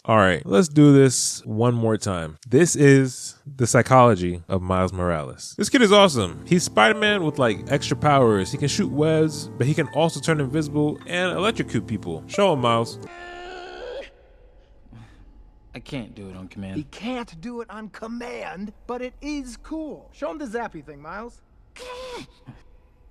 All right, let's do this one more time. This is the psychology of Miles Morales. This kid is awesome. He's Spider-Man with like extra powers. He can shoot webs, but he can also turn invisible and electrocute people. Show him, Miles. I can't do it on command. He can't do it on command, but it is cool. Show him the zappy thing, Miles.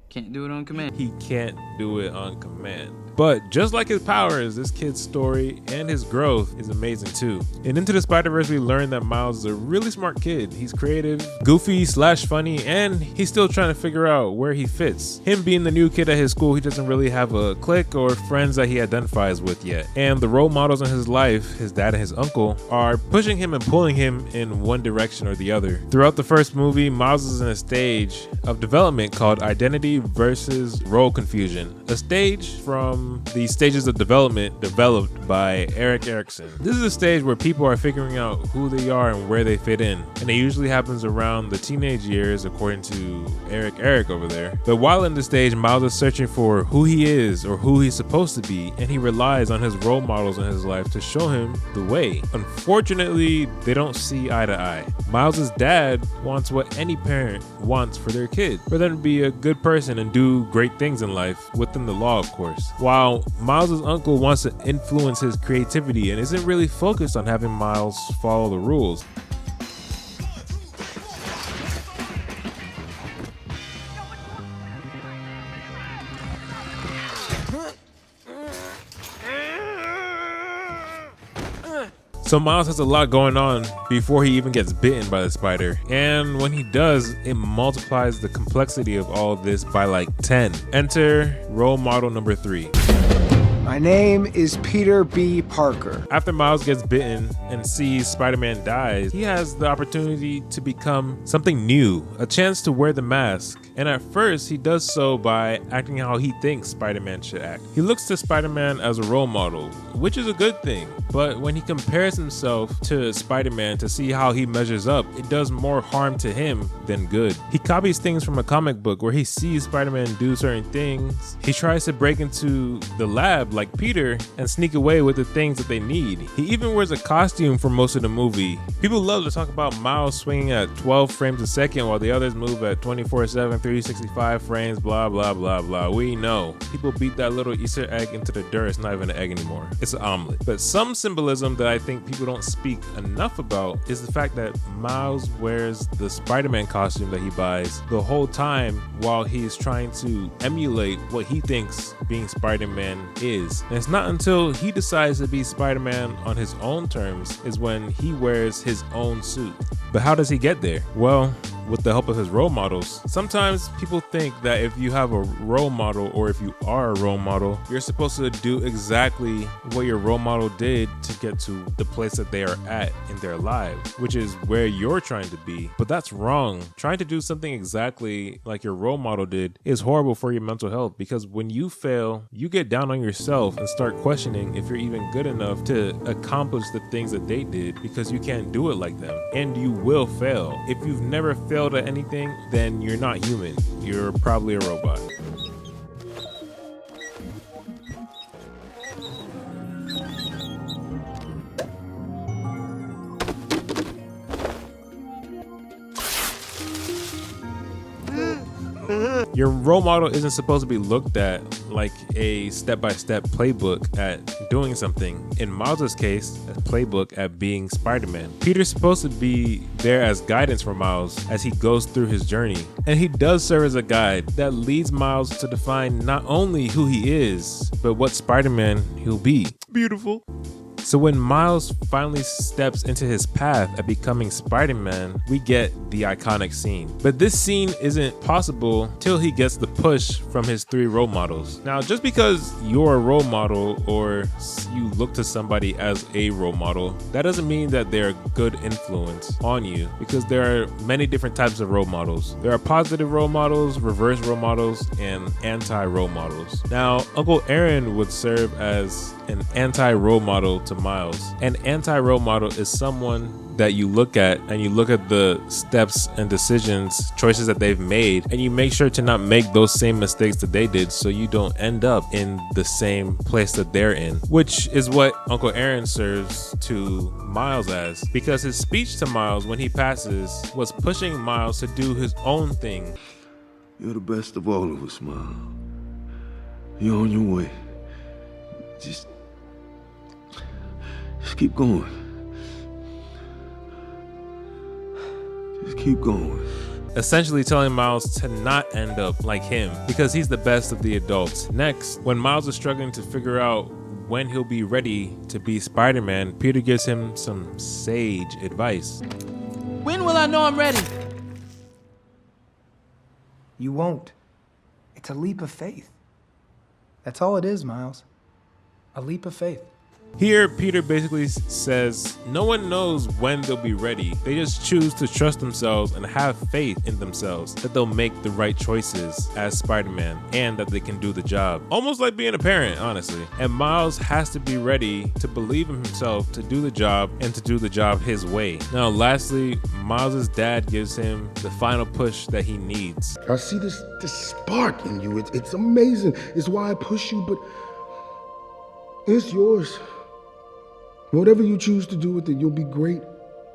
Can't do it on command. He can't do it on command. But just like his powers, this kid's story and his growth is amazing too. In Into the Spider-Verse, we learned that Miles is a really smart kid. He's creative, goofy / funny, and he's still trying to figure out where he fits. Him being the new kid at his school, he doesn't really have a clique or friends that he identifies with yet. And the role models in his life, his dad and his uncle, are pushing him and pulling him in one direction or the other. Throughout the first movie, Miles is in a stage of development called Identity versus Role Confusion, a stage from the stages of development developed by Erik Erikson. This is a stage where people are figuring out who they are and where they fit in, and it usually happens around the teenage years according to Eric over there. But while in the stage, Miles is searching for who he is or who he's supposed to be, and he relies on his role models in his life to show him the way. Unfortunately, they don't see eye to eye. Miles' dad wants what any parent wants for their kid, for them to be a good person and do great things in life, within the law of course. While Miles' uncle wants to influence his creativity and isn't really focused on having Miles follow the rules. So Miles has a lot going on before he even gets bitten by the spider. And when he does, it multiplies the complexity of all of this by like 10. Enter role model number 3. My name is Peter B. Parker. After Miles gets bitten and sees Spider-Man dies, he has the opportunity to become something new, a chance to wear the mask. And at first, he does so by acting how he thinks Spider-Man should act. He looks to Spider-Man as a role model, which is a good thing. But when he compares himself to Spider-Man to see how he measures up, it does more harm to him than good. He copies things from a comic book where he sees Spider-Man do certain things. He tries to break into the lab like Peter and sneak away with the things that they need. He even wears a costume for most of the movie. People love to talk about Miles swinging at 12 frames a second while the others move at 24/7, 365 frames, blah, blah, blah, blah. We know. People beat that little Easter egg into the dirt. It's not even an egg anymore. It's an omelet. But some symbolism that I think people don't speak enough about is the fact that Miles wears the Spider-Man costume that he buys the whole time while he's trying to emulate what he thinks being Spider-Man is. And it's not until he decides to be Spider-Man on his own terms is when he wears his own suit. But how does he get there? Well, with the help of his role models. Sometimes people think that if you have a role model or if you are a role model, you're supposed to do exactly what your role model did to get to the place that they are at in their lives, which is where you're trying to be. But that's wrong. Trying to do something exactly like your role model did is horrible for your mental health, because when you fail, you get down on yourself and start questioning if you're even good enough to accomplish the things that they did, because you can't do it like them, and you will fail. If you've never failed at anything, then you're not human. You're probably a robot. Your role model isn't supposed to be looked at like a step-by-step playbook at doing something. In Miles' case, a playbook at being Spider-Man. Peter's supposed to be there as guidance for Miles as he goes through his journey. And he does serve as a guide that leads Miles to define not only who he is, but what Spider-Man he'll be. Beautiful. So when Miles finally steps into his path at becoming Spider-Man, we get the iconic scene. But this scene isn't possible till he gets the push from his 3 role models. Now, just because you're a role model or you look to somebody as a role model, that doesn't mean that they're a good influence on you, because there are many different types of role models. There are positive role models, reverse role models, and anti-role models. Now, Uncle Aaron would serve as an anti-role model to to Miles. An anti-role model is someone that you look at and you look at the steps and decisions, choices that they've made, and you make sure to not make those same mistakes that they did so you don't end up in the same place that they're in, which is what Uncle Aaron serves to Miles as, because his speech to Miles when he passes was pushing Miles to do his own thing. You're the best of all of us, Mom. You're on your way. Just keep going. Just keep going. Essentially telling Miles to not end up like him because he's the best of the adults. Next, when Miles is struggling to figure out when he'll be ready to be Spider-Man, Peter gives him some sage advice. When will I know I'm ready? You won't. It's a leap of faith. That's all it is, Miles. A leap of faith. Here, Peter basically says no one knows when they'll be ready. They just choose to trust themselves and have faith in themselves that they'll make the right choices as Spider-Man and that they can do the job. Almost like being a parent, honestly. And Miles has to be ready to believe in himself to do the job and to do the job his way. Now, lastly, Miles' dad gives him the final push that he needs. I see this spark in you. It's amazing. It's why I push you, but it's yours. Whatever you choose to do with it, you'll be great.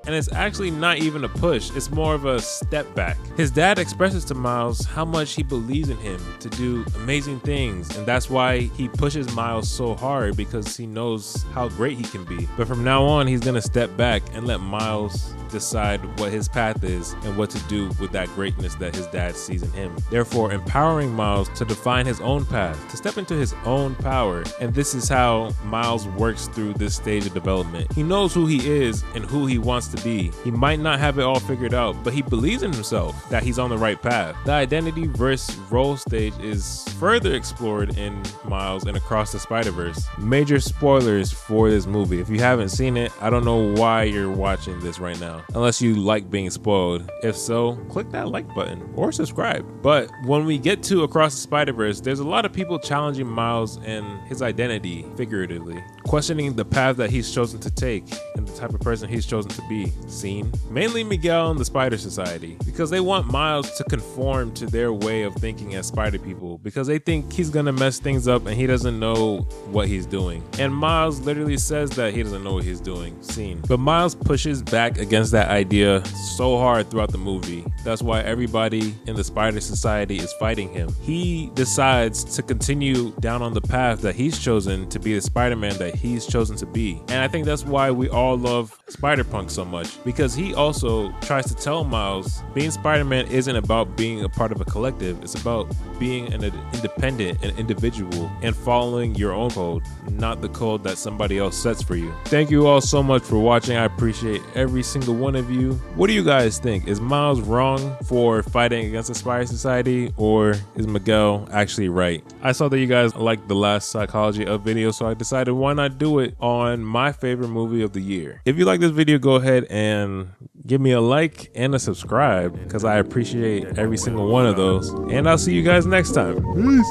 And it's actually not even a push, it's more of a step back. His dad expresses to Miles how much he believes in him to do amazing things, and that's why he pushes Miles so hard, because he knows how great he can be. But from now on, he's gonna step back and let Miles decide what his path is and what to do with that greatness that his dad sees in him. Therefore, empowering Miles to define his own path, to step into his own power. And this is how Miles works through this stage of development. He knows who he is and who he wants to be. He might not have it all figured out, but he believes in himself that he's on the right path. The identity versus role stage is further explored in Miles and Across the Spider-Verse. Major spoilers for this movie. If you haven't seen it, I don't know why you're watching this right now, unless you like being spoiled. If so, click that like button or subscribe. But when we get to Across the Spider-Verse, there's a lot of people challenging Miles and his identity figuratively, questioning the path that he's chosen to take and the type of person he's chosen to be seen. Mainly Miguel and the Spider Society, because they want Miles to conform to their way of thinking as Spider people, because they think he's gonna mess things up and he doesn't know what he's doing. And Miles literally says that he doesn't know what he's doing, seen. But Miles pushes back against that idea so hard throughout the movie. That's why everybody in the Spider Society is fighting him. He decides to continue down on the path that he's chosen to be the Spider-Man that he's chosen to be. And I think that's why we all love Spider-Punk so much, because he also tries to tell Miles being Spider-Man isn't about being a part of a collective. It's about being an independent, an individual, and following your own code, not the code that somebody else sets for you. Thank you all so much for watching. I appreciate every single one of you. What do you guys think? Is Miles wrong for fighting against the Spider Society, or is Miguel actually right? I saw that you guys liked the last Psychology Of video, so I decided why not do it on my favorite movie of the year. If you like this video, go ahead and give me a like and a subscribe, because I appreciate every single one of those. And I'll see you guys next time. Peace.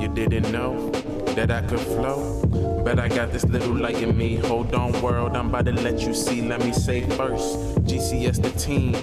You didn't know that I could flow, but I got this little light in me. Hold on, world, I'm about to let you see. Let me say first, GCS the team,